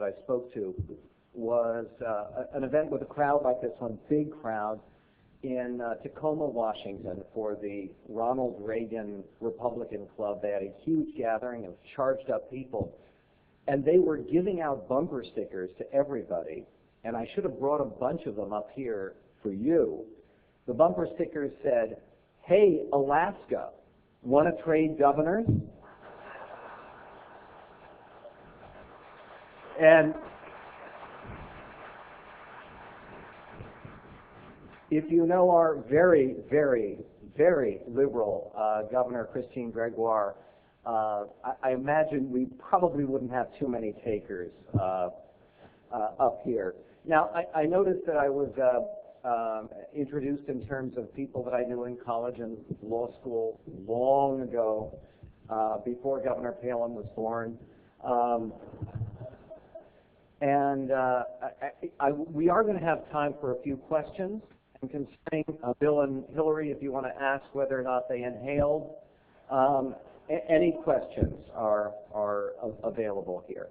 that I spoke to was an event with a crowd like this one, big crowd, in Tacoma, Washington, for the Ronald Reagan Republican Club. They had a huge gathering of charged up people, and they were giving out bumper stickers to everybody, and I should have brought a bunch of them up here for you. The bumper stickers said, "Hey, Alaska, want to trade governors?" And if you know our very, very, very liberal Governor Christine Gregoire, I imagine we probably wouldn't have too many takers up here. Now, I noticed that I was introduced in terms of people that I knew in college and law school long ago, before Governor Palin was born. We are going to have time for a few questions. And concerning Bill and Hillary, if you want to ask whether or not they inhaled, any questions are available here.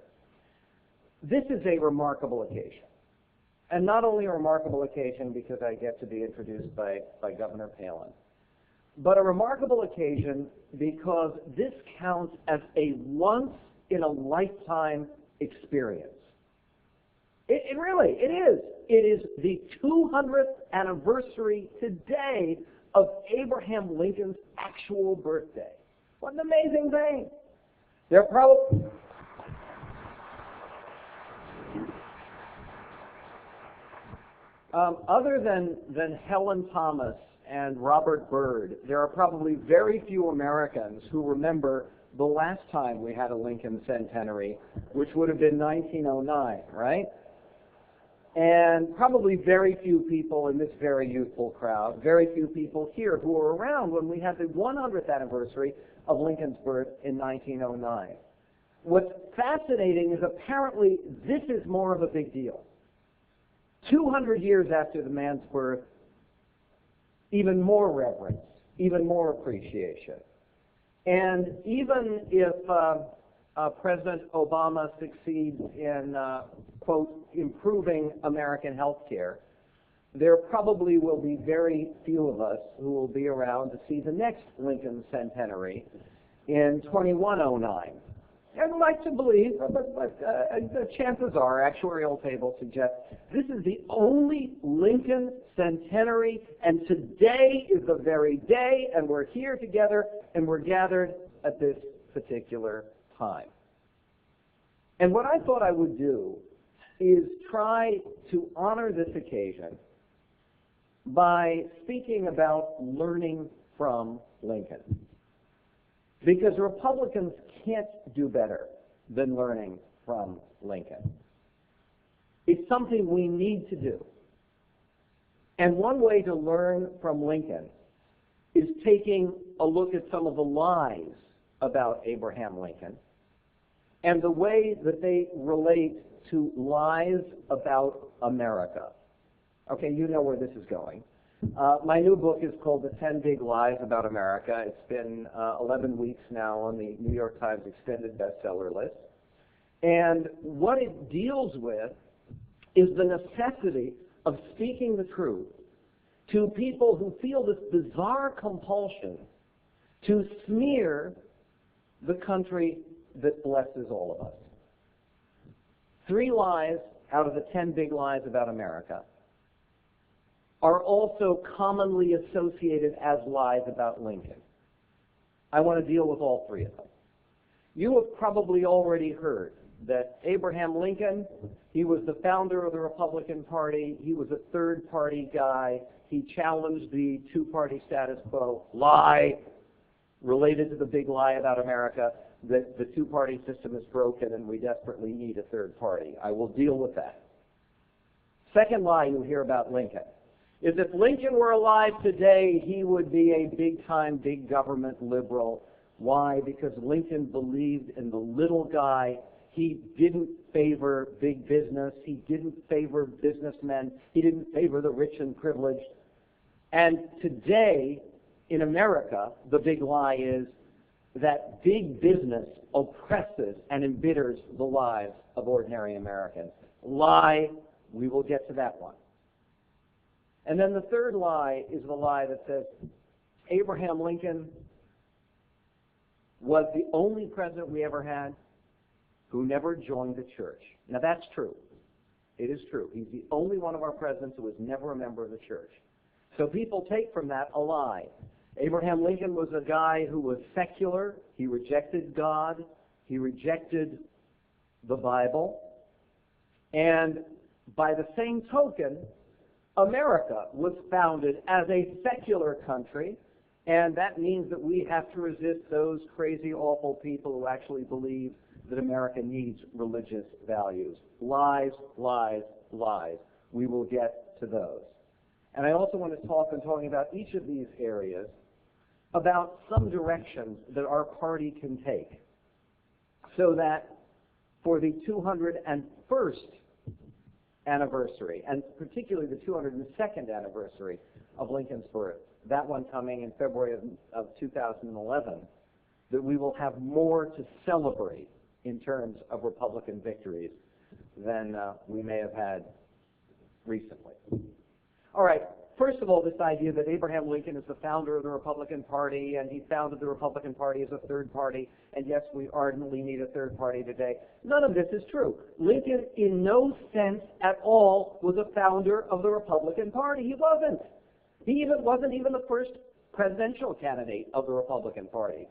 This is a remarkable occasion. And not only a remarkable occasion because I get to be introduced by Governor Palin, but a remarkable occasion because this counts as a once-in-a-lifetime experience. It really is. It is the 200th anniversary today of Abraham Lincoln's actual birthday. What an amazing thing. There probably... other than Helen Thomas and Robert Byrd, there are probably very few Americans who remember the last time we had a Lincoln centenary, which would have been 1909, right? And probably very few people in this very youthful crowd, very few people here who were around when we had the 100th anniversary of Lincoln's birth in 1909. What's fascinating is apparently this is more of a big deal. 200 years after the man's birth, even more reverence, even more appreciation. And even if President Obama succeeds in, quote, improving American health care, there probably will be very few of us who will be around to see the next Lincoln centenary in 2109. I'd like to believe, but the chances are, actuarial tables suggest, this is the only Lincoln centenary, and today is the very day, and we're here together, and we're gathered at this particular time. And what I thought I would do is try to honor this occasion by speaking about learning from Lincoln. Because Republicans can't do better than learning from Lincoln. It's something we need to do. And one way to learn from Lincoln is taking a look at some of the lies about Abraham Lincoln and the way that they relate to lies about America. Okay, you know where this is going. My new book is called The 10 Big Lies About America. It's been 11 weeks now on the New York Times extended bestseller list. And what it deals with is the necessity of speaking the truth to people who feel this bizarre compulsion to smear the country that blesses all of us. 3 lies out of the 10 big lies about America are also commonly associated as lies about Lincoln. I want to deal with all 3 of them. You have probably already heard that Abraham Lincoln, he was the founder of the Republican Party. He was a third-party guy. He challenged the 2-party status quo. Lie, related to the big lie about America, that the 2-party system is broken and we desperately need a third party. I will deal with that. Second lie you hear about Lincoln is if Lincoln were alive today, he would be a big-time, big government liberal. Why? Because Lincoln believed in the little guy. He didn't favor big business. He didn't favor businessmen. He didn't favor the rich and privileged. And today, in America, the big lie is that big business oppresses and embitters the lives of ordinary Americans. Lie, we will get to that one. And then the third lie is the lie that says Abraham Lincoln was the only president we ever had who never joined the church. Now that's true. It is true. He's the only one of our presidents who was never a member of the church. So people take from that a lie. Abraham Lincoln was a guy who was secular. He rejected God. He rejected the Bible. And by the same token, America was founded as a secular country, and that means that we have to resist those crazy, awful people who actually believe that America needs religious values. Lies, lies, lies. We will get to those. And I also want to talking about each of these areas, about some directions that our party can take, so that for the 201st anniversary, and particularly the 202nd anniversary of Lincoln's birth, that one coming in February of 2011, that we will have more to celebrate in terms of Republican victories than we may have had recently. All right, first of all, this idea that Abraham Lincoln is the founder of the Republican Party, and he founded the Republican Party as a third party, and yes, we ardently need a third party today. None of this is true. Lincoln, in no sense at all, was a founder of the Republican Party. He wasn't. He wasn't even the first presidential candidate of the Republican Party.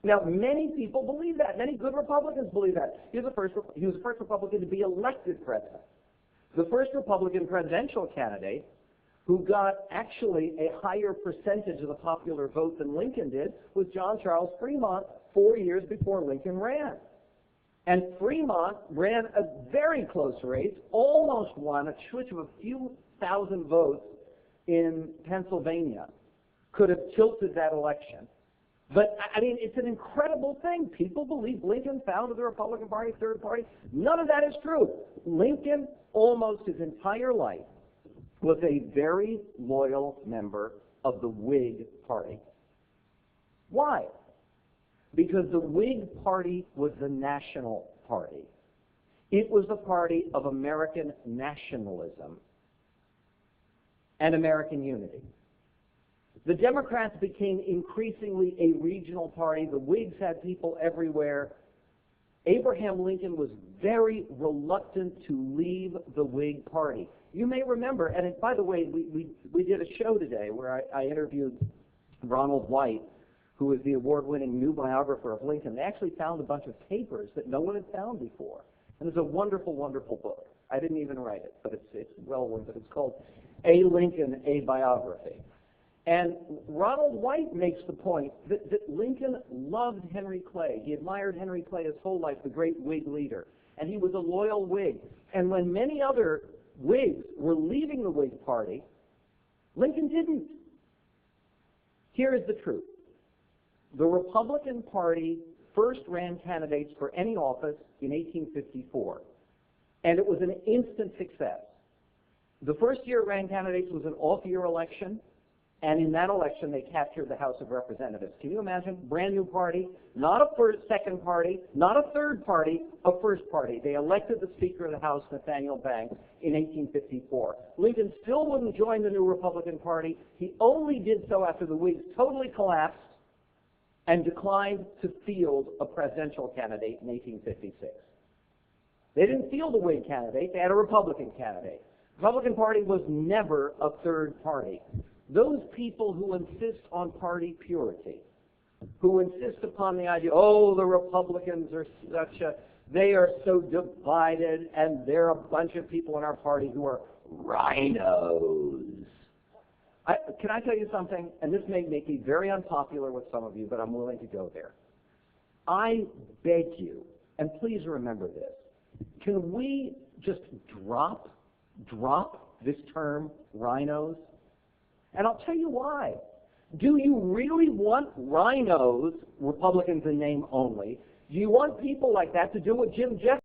Now, many people believe that. Many good Republicans believe that. He was the first Republican to be elected president. The first Republican presidential candidate who got actually a higher percentage of the popular vote than Lincoln did was John Charles Fremont 4 years before Lincoln ran. And Fremont ran a very close race, almost won, a switch of a few thousand votes in Pennsylvania. Could have tilted that election. But, I mean, it's an incredible thing. People believe Lincoln founded the Republican Party, third party. None of that is true. Lincoln, almost his entire life, was a very loyal member of the Whig Party. Why? Because the Whig Party was the national party. It was the party of American nationalism and American unity. The Democrats became increasingly a regional party. The Whigs had people everywhere. Abraham Lincoln was very reluctant to leave the Whig Party. You may remember, and by the way, we did a show today where I interviewed Ronald White, who is the award-winning new biographer of Lincoln. They actually found a bunch of papers that no one had found before. And it's a wonderful, wonderful book. I didn't even write it, but it's well worth it. It's called A Lincoln, A Biography. And Ronald White makes the point that Lincoln loved Henry Clay. He admired Henry Clay his whole life, the great Whig leader. And he was a loyal Whig. And when many other Whigs were leaving the Whig Party, Lincoln didn't. Here is the truth. The Republican Party first ran candidates for any office in 1854. And it was an instant success. The first year it ran candidates was an off-year election. And in that election, they captured the House of Representatives. Can you imagine? Brand new party, not a second party, not a third party, a first party. They elected the Speaker of the House, Nathaniel Banks, in 1854. Lincoln still wouldn't join the new Republican Party. He only did so after the Whigs totally collapsed and declined to field a presidential candidate in 1856. They didn't field a Whig candidate. They had a Republican candidate. The Republican Party was never a third party. Those people who insist on party purity, who insist upon the idea, oh, the Republicans are they are so divided, and they're a bunch of people in our party who are rhinos. Can I tell you something? And this may make me very unpopular with some of you, but I'm willing to go there. I beg you, and please remember this, can we just drop this term, rhinos? And I'll tell you why. Do you really want rhinos, Republicans in name only? Do you want people like that to do what Jim Jefferson